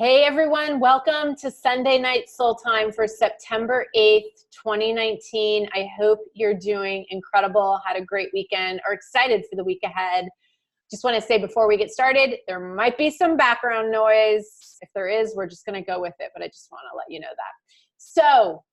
Hey everyone, welcome to Sunday Night Soul Time for September 8th, 2019. I hope you're doing incredible, had a great weekend, or excited for the week ahead. Just want to say before we get started, there might be some background noise. If there is, we're just going to go with it, but I just want to let you know that. So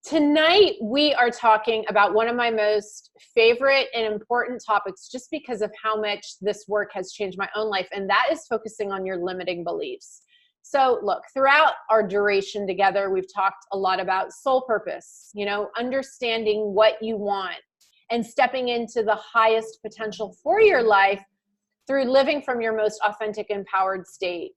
tonight we are talking about one of my most favorite and important topics just because of how much this work has changed my own life, and that is focusing on your limiting beliefs. So look, throughout our duration together, we've talked a lot about soul purpose, understanding what you want and stepping into the highest potential for your life through living from your most authentic, empowered state,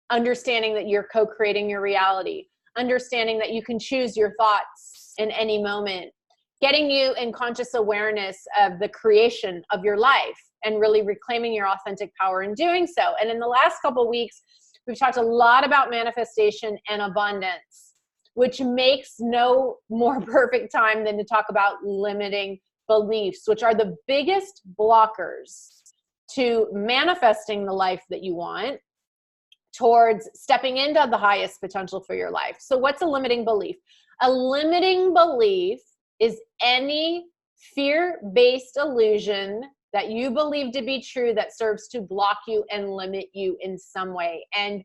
understanding that you're co-creating your reality, understanding that you can choose your thoughts in any moment, getting you in conscious awareness of the creation of your life and really reclaiming your authentic power in doing so. And in the last couple of weeks, we've talked a lot about manifestation and abundance, which makes no more perfect time than to talk about limiting beliefs, which are the biggest blockers to manifesting the life that you want, towards stepping into the highest potential for your life. So what's a limiting belief? A limiting belief is any fear-based illusion that you believe to be true that serves to block you and limit you in some way. And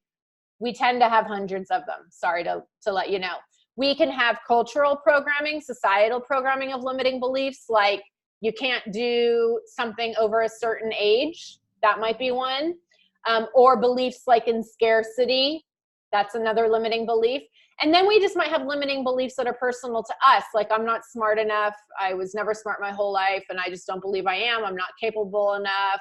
we tend to have hundreds of them. Sorry to let you know. We can have cultural programming, societal programming of limiting beliefs, like you can't do something over a certain age. That might be one. Or beliefs like in scarcity. That's another limiting belief. And then we just might have limiting beliefs that are personal to us. Like, I'm not smart enough. I was never smart my whole life, and I just don't believe I am. I'm not capable enough.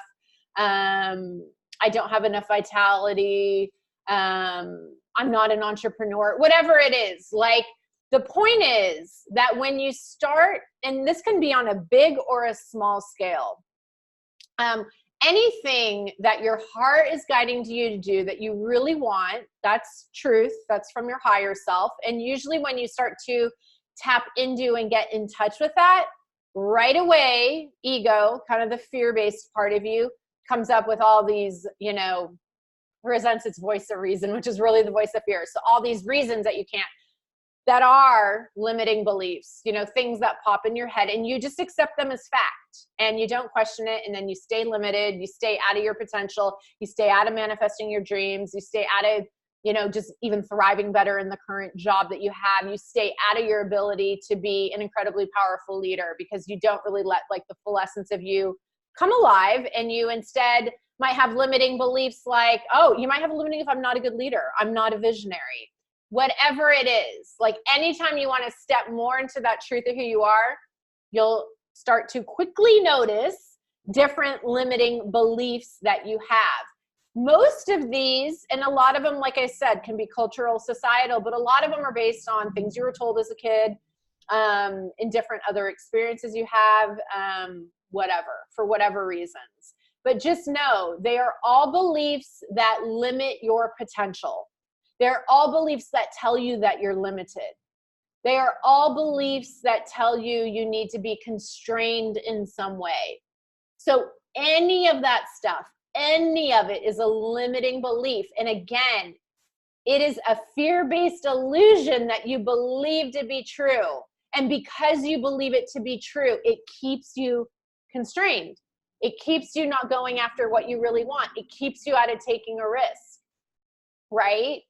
I don't have enough vitality. I'm not an entrepreneur, whatever it is. Like, the point is that when you start, and this can be on a big or a small scale, anything that your heart is guiding you to do that you really want, that's truth, that's from your higher self. And usually when you start to tap into and get in touch with that, right away, ego, kind of the fear-based part of you, comes up with all these, presents its voice of reason, which is really the voice of fear. So all these reasons that you can't, that are limiting beliefs, things that pop in your head, and you just accept them as fact and you don't question it. And then you stay limited, you stay out of your potential, you stay out of manifesting your dreams, you stay out of, just even thriving better in the current job that you have, you stay out of your ability to be an incredibly powerful leader because you don't really let like the full essence of you come alive. And you instead might have limiting beliefs like, oh, you might have a limiting if I'm not a good leader, I'm not a visionary. Whatever it is, like anytime you want to step more into that truth of who you are, you'll start to quickly notice different limiting beliefs that you have. Most of these, and a lot of them, like I said, can be cultural, societal, but a lot of them are based on things you were told as a kid, in different other experiences you have, for whatever reasons. But just know they are all beliefs that limit your potential. They're all beliefs that tell you that you're limited. They are all beliefs that tell you you need to be constrained in some way. So any of that stuff, any of it is a limiting belief. And again, it is a fear-based illusion that you believe to be true. And because you believe it to be true, it keeps you constrained. It keeps you not going after what you really want. It keeps you out of taking a risk, right?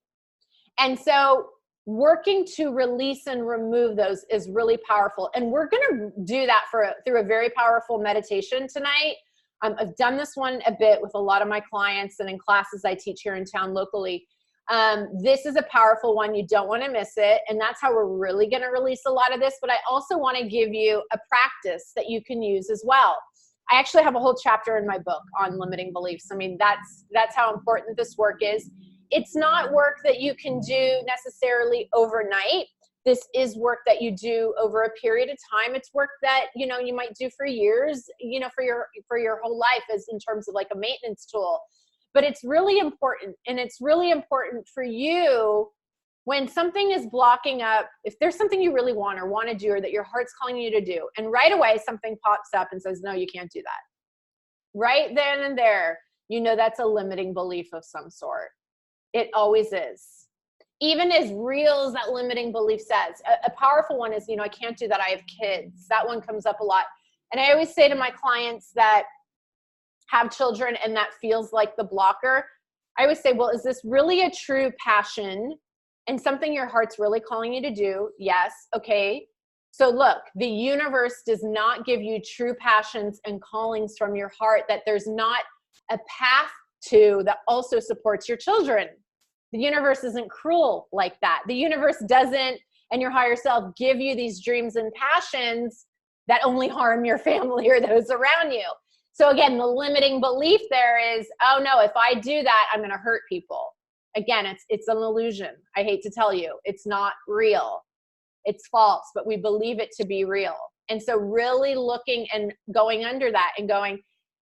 And so working to release and remove those is really powerful. And we're going to do that through a very powerful meditation tonight. I've done this one a bit with a lot of my clients and in classes I teach here in town locally. This is a powerful one. You don't want to miss it. And that's how we're really going to release a lot of this. But I also want to give you a practice that you can use as well. I actually have a whole chapter in my book on limiting beliefs. I mean, that's how important this work is. It's not work that you can do necessarily overnight. This is work that you do over a period of time. It's work that, you might do for years, for your whole life, as in terms of like a maintenance tool. But it's really important. And it's really important for you when something is blocking up, if there's something you really want or want to do, or that your heart's calling you to do, and right away something pops up and says, no, you can't do that. Right then and there, that's a limiting belief of some sort. It always is. Even as real as that limiting belief says, a powerful one is, you know, I can't do that, I have kids. That one comes up a lot. And I always say to my clients that have children and that feels like the blocker, I always say, well, is this really a true passion and something your heart's really calling you to do? Yes. Okay. So look, the universe does not give you true passions and callings from your heart that there's not a path to that also supports your children. The universe isn't cruel like that. The universe doesn't, and your higher self, give you these dreams and passions that only harm your family or those around you. So again, the limiting belief there is, oh no, if I do that, I'm going to hurt people. Again, it's an illusion. I hate to tell you, it's not real. It's false, but we believe it to be real. And so really looking and going under that and going,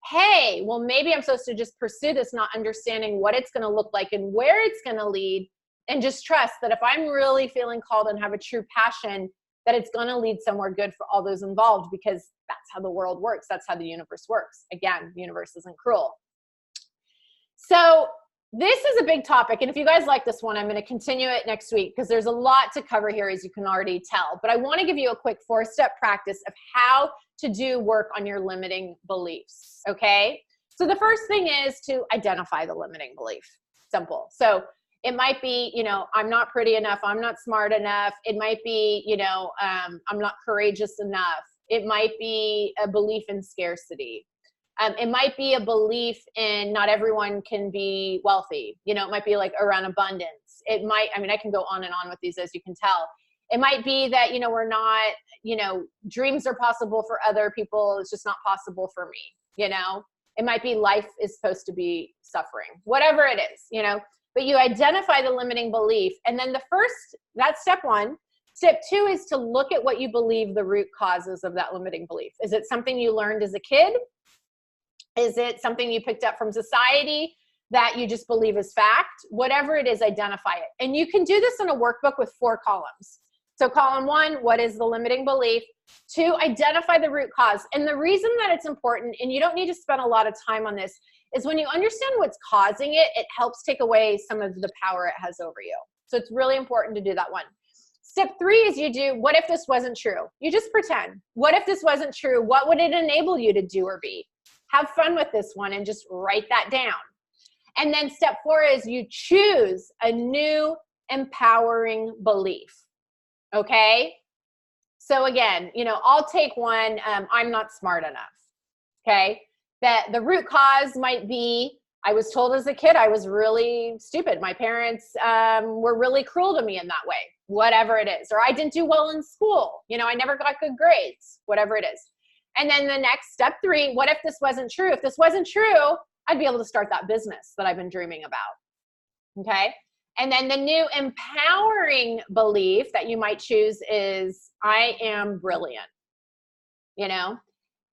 hey, well, maybe I'm supposed to just pursue this, not understanding what it's going to look like and where it's going to lead, and just trust that if I'm really feeling called and have a true passion, that it's going to lead somewhere good for all those involved, because that's how the world works. That's how the universe works. Again, the universe isn't cruel. So this is a big topic. And if you guys like this one, I'm going to continue it next week because there's a lot to cover here, as you can already tell. But I want to give you a quick 4-step practice of how to do work on your limiting beliefs. Okay. So the first thing is to identify the limiting belief. Simple. So it might be, you know, I'm not pretty enough. I'm not smart enough. It might be, you know, I'm not courageous enough. It might be a belief in scarcity. It might be a belief in not everyone can be wealthy. You know, it might be like around abundance. It might, I mean, I can go on and on with these, as you can tell. It might be that, you know, we're not, you know, dreams are possible for other people. It's just not possible for me. You know, it might be life is supposed to be suffering, whatever it is, you know, but you identify the limiting belief. And then that's step one. Step two is to look at what you believe the root causes of that limiting belief. Is it something you learned as a kid? Is it something you picked up from society that you just believe is fact? Whatever it is, identify it. And you can do this in a workbook with 4 columns. So column 1, what is the limiting belief? 2, identify the root cause. And the reason that it's important, and you don't need to spend a lot of time on this, is when you understand what's causing it, it helps take away some of the power it has over you. So it's really important to do that one. Step 3 is you do, what if this wasn't true? You just pretend. What if this wasn't true? What would it enable you to do or be? Have fun with this one and just write that down. And then step 4 is you choose a new empowering belief. Okay? So again, you know, I'll take one, I'm not smart enough. Okay? That the root cause might be, I was told as a kid I was really stupid. My parents were really cruel to me in that way, whatever it is. Or I didn't do well in school. You know, I never got good grades, whatever it is. And then the next step 3, what if this wasn't true? If this wasn't true, I'd be able to start that business that I've been dreaming about. Okay. And then the new empowering belief that you might choose is, I am brilliant, you know?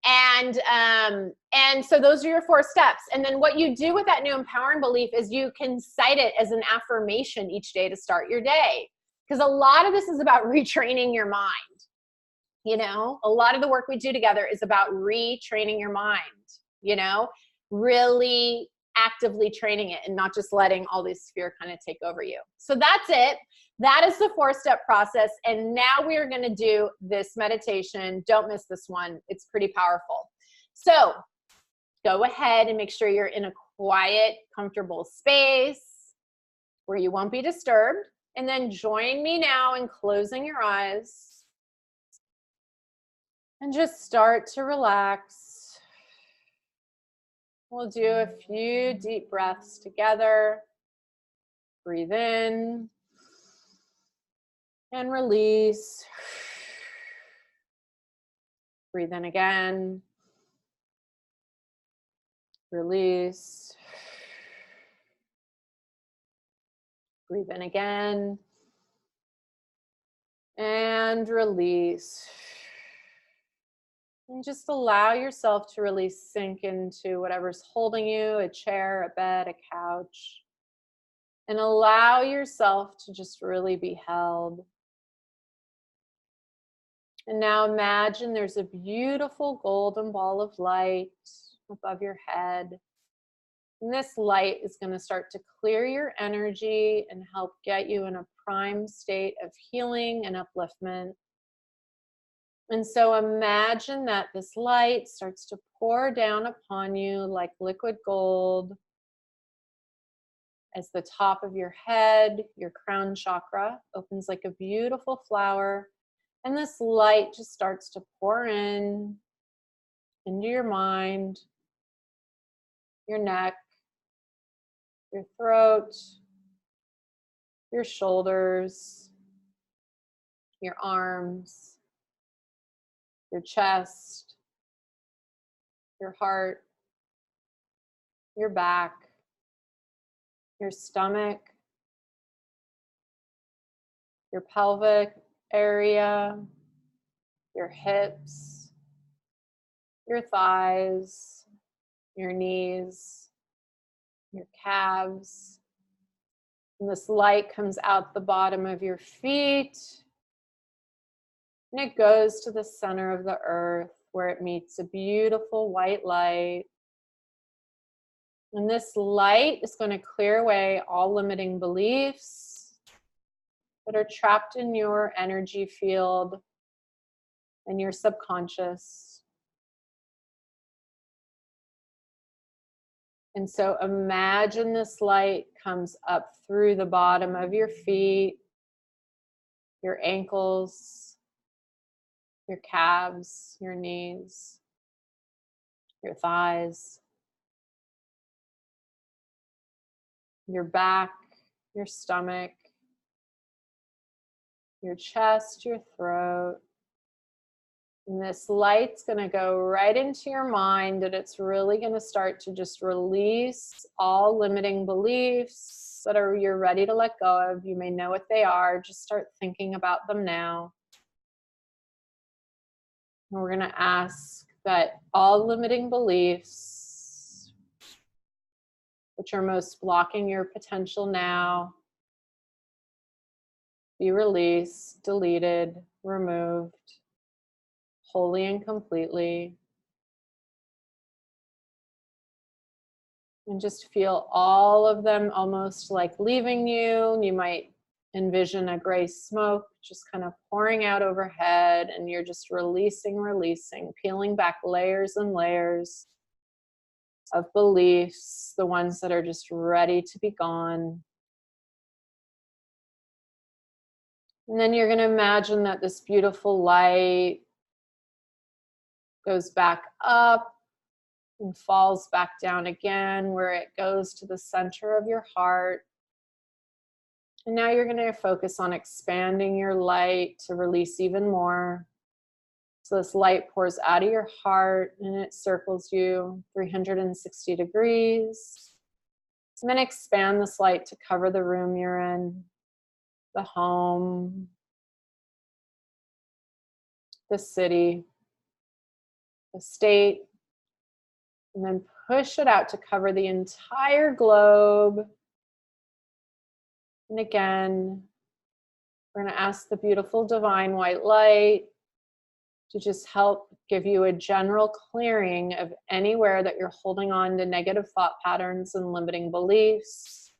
And so those are your 4 steps. And then what you do with that new empowering belief is you can cite it as an affirmation each day to start your day. Because a lot of this is about retraining your mind. You know, a lot of the work we do together is about retraining your mind, you know, really actively training it and not just letting all this fear kind of take over you. So that's it. That is the 4-step process. And now we are going to do this meditation. Don't miss this one. It's pretty powerful. So go ahead and make sure you're in a quiet, comfortable space where you won't be disturbed. And then join me now in closing your eyes. And just start to relax. We'll do a few deep breaths together. Breathe in and release. Breathe in again. Release. Breathe in again. And release. And just allow yourself to really sink into whatever's holding you, a chair, a bed, a couch. And allow yourself to just really be held. And now imagine there's a beautiful golden ball of light above your head. And this light is going to start to clear your energy and help get you in a prime state of healing and upliftment. And so imagine that this light starts to pour down upon you like liquid gold as the top of your head, your crown chakra, opens like a beautiful flower. And this light just starts to pour in into your mind, your neck, your throat, your shoulders, your arms, your chest, your heart, your back, your stomach, your pelvic area, your hips, your thighs, your knees, your calves. And this light comes out the bottom of your feet, and it goes to the center of the earth where it meets a beautiful white light. And this light is going to clear away all limiting beliefs that are trapped in your energy field and your subconscious. And so imagine this light comes up through the bottom of your feet, your ankles, your calves, your knees, your thighs, your back, your stomach, your chest, your throat. And this light's going to go right into your mind, and it's really going to start to just release all limiting beliefs that you're ready to let go of. You may know what they are. Just start thinking about them now. And we're going to ask that all limiting beliefs, which are most blocking your potential now, be released, deleted, removed, wholly and completely. And just feel all of them almost like leaving you. You might envision a gray smoke just kind of pouring out overhead, and you're just releasing, peeling back layers and layers of beliefs, the ones that are just ready to be gone. And then you're going to imagine that this beautiful light goes back up and falls back down again, where it goes to the center of your heart. And now you're going to focus on expanding your light to release even more. So this light pours out of your heart and it circles you 360 degrees. And then expand this light to cover the room you're in, the home, the city, the state, and then push it out to cover the entire globe. And again, we're going to ask the beautiful divine white light to just help give you a general clearing of anywhere that you're holding on to negative thought patterns and limiting beliefs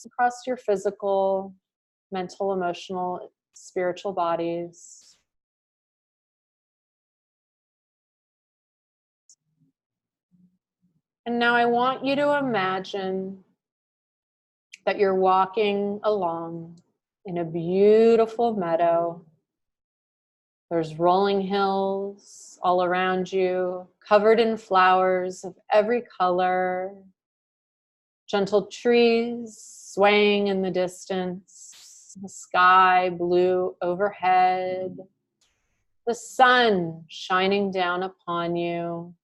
across your physical, mental, emotional, spiritual bodies. And now I want you to imagine that you're walking along in a beautiful meadow. There's rolling hills all around you, covered in flowers of every color, gentle trees swaying in the distance, the sky blue overhead, the sun shining down upon you.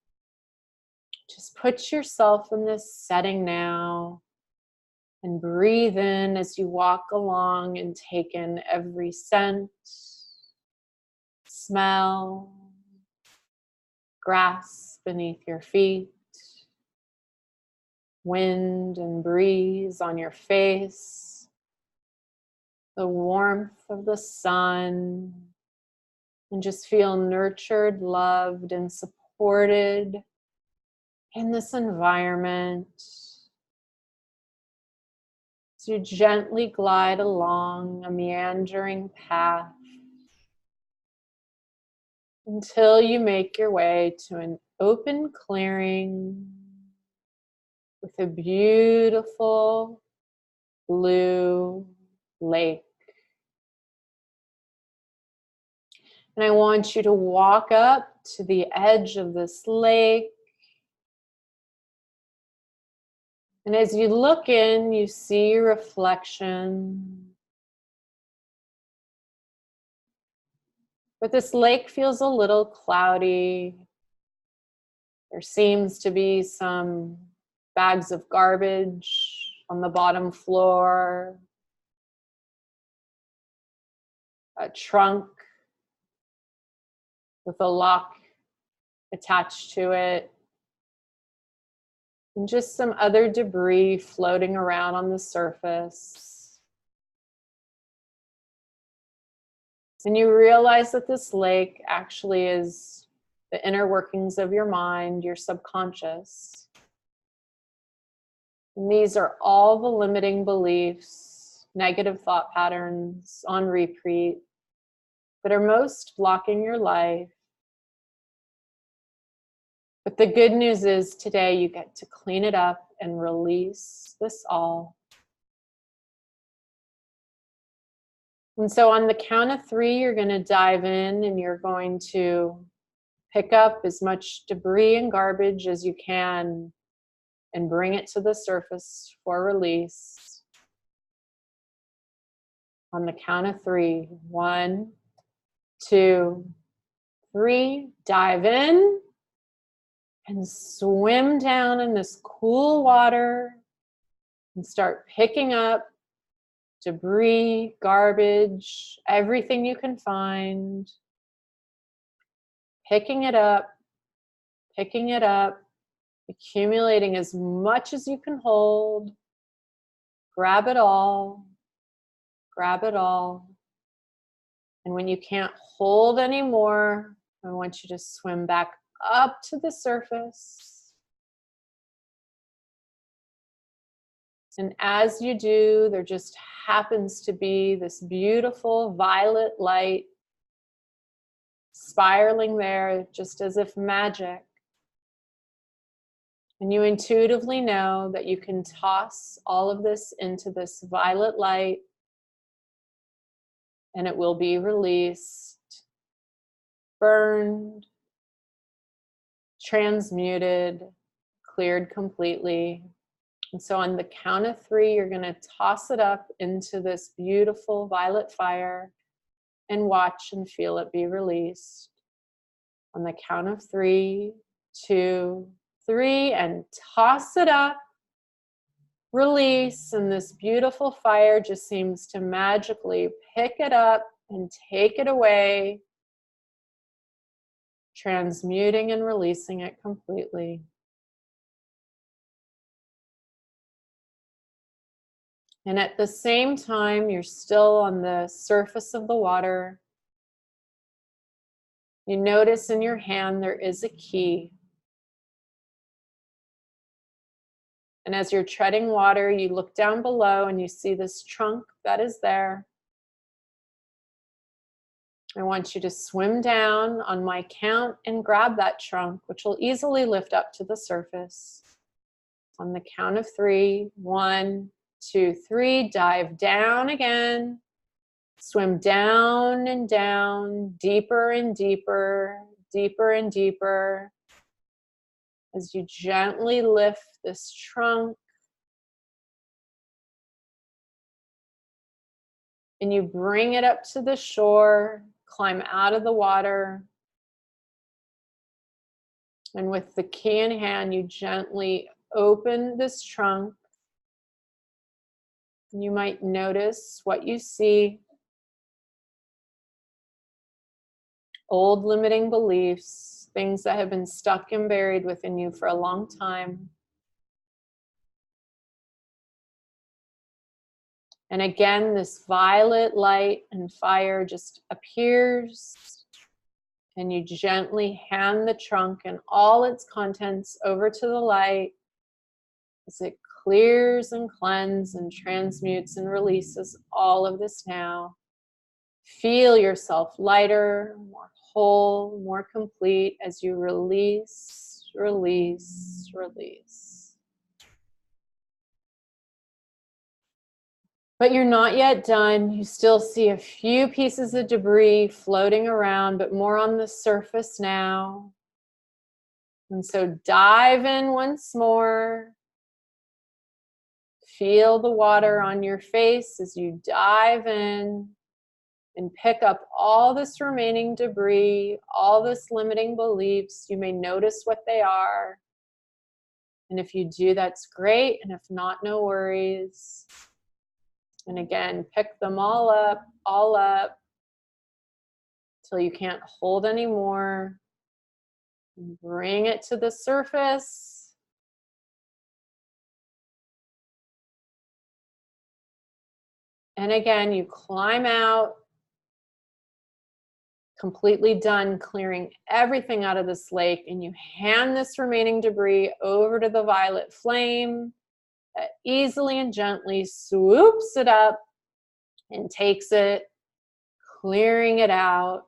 Just put yourself in this setting now and breathe in as you walk along and take in every scent, smell, grass beneath your feet, wind and breeze on your face, the warmth of the sun, and just feel nurtured, loved, and supported in this environment. So you gently glide along a meandering path until you make your way to an open clearing with a beautiful blue lake. And I want you to walk up to the edge of this lake. And as you look in, you see your reflection. But this lake feels a little cloudy. There seems to be some bags of garbage on the bottom floor, a trunk with a lock attached to it, and just some other debris floating around on the surface. And you realize that this lake actually is the inner workings of your mind, your subconscious. And these are all the limiting beliefs, negative thought patterns on repeat that are most blocking your life. But the good news is today you get to clean it up and release this all. And so on the count of 3, you're going to dive in and you're going to pick up as much debris and garbage as you can and bring it to the surface for release. On the count of 3, 1, 2, 3, dive in and swim down in this cool water and start picking up debris, garbage, everything you can find. Picking it up, accumulating as much as you can hold. Grab it all, grab it all. And when you can't hold anymore, I want you to swim back up to the surface. And as you do, there just happens to be this beautiful violet light spiraling there, just as if magic. And you intuitively know that you can toss all of this into this violet light and it will be released, burned, transmuted, cleared completely. And so on the count of 3, you're going to toss it up into this beautiful violet fire and watch and feel it be released. On the count of 3, 2, 3, and toss it up. Release, and this beautiful fire just seems to magically pick it up and take it away, transmuting and releasing it completely. And at the same time, you're still on the surface of the water. You notice in your hand there is a key. And as you're treading water, you look down below and you see this trunk that is there. I want you to swim down on my count and grab that trunk, which will easily lift up to the surface. On the count of 3, 1, 2, 3, dive down again. Swim down and down, deeper and deeper, deeper and deeper. As you gently lift this trunk and you bring it up to the shore, climb out of the water. And with the key in hand, you gently open this trunk. You might notice what you see. Old limiting beliefs, things that have been stuck and buried within you for a long time. And again, this violet light and fire just appears, and you gently hand the trunk and all its contents over to the light as it clears and cleanses and transmutes and releases all of this now. Feel yourself lighter, more whole, more complete as you release, release, release. But you're not yet done. You still see a few pieces of debris floating around, but more on the surface now. And so dive in once more. Feel the water on your face as you dive in and pick up all this remaining debris, all this limiting beliefs. You may notice what they are. And if you do, that's great. And if not, no worries. And again, pick them all up, till you can't hold anymore. Bring it to the surface. And again, you climb out, completely done clearing everything out of this lake, and you hand this remaining debris over to the violet flame that easily and gently swoops it up and takes it, clearing it out.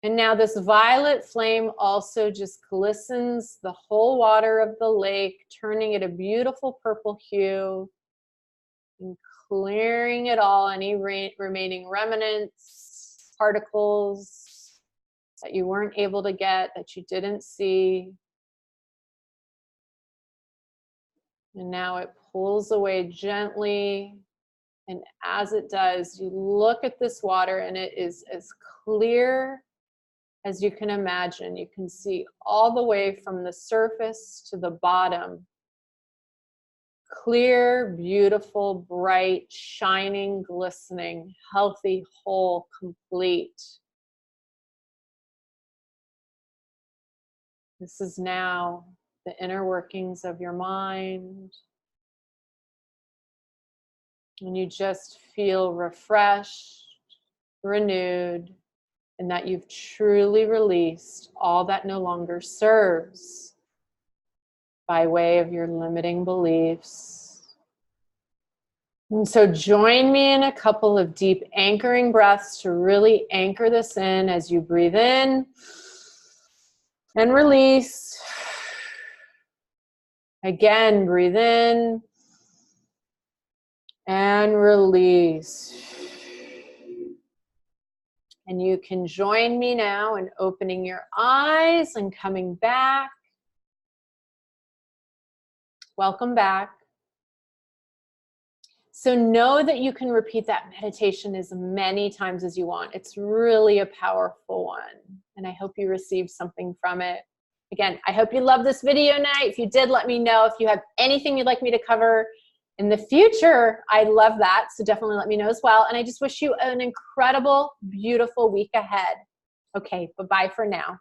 And now this violet flame also just glistens the whole water of the lake, turning it a beautiful purple hue and clearing it all, any remaining remnants, particles that you weren't able to get, that you didn't see. And now it pulls away gently. And as it does, you look at this water and it is as clear as you can imagine. You can see all the way from the surface to the bottom. Clear, beautiful, bright, shining, glistening, healthy, whole, complete. This is now the inner workings of your mind. And you just feel refreshed, renewed, and that you've truly released all that no longer serves by way of your limiting beliefs. And so join me in a couple of deep anchoring breaths to really anchor this in as you breathe in and release. Again, breathe in and release. And you can join me now in opening your eyes and coming back. Welcome back. So know that you can repeat that meditation as many times as you want. It's really a powerful one. And I hope you received something from it. Again, I hope you loved this video tonight. If you did, let me know. If you have anything you'd like me to cover in the future, I love that. So definitely let me know as well. And I just wish you an incredible, beautiful week ahead. Okay, bye-bye for now.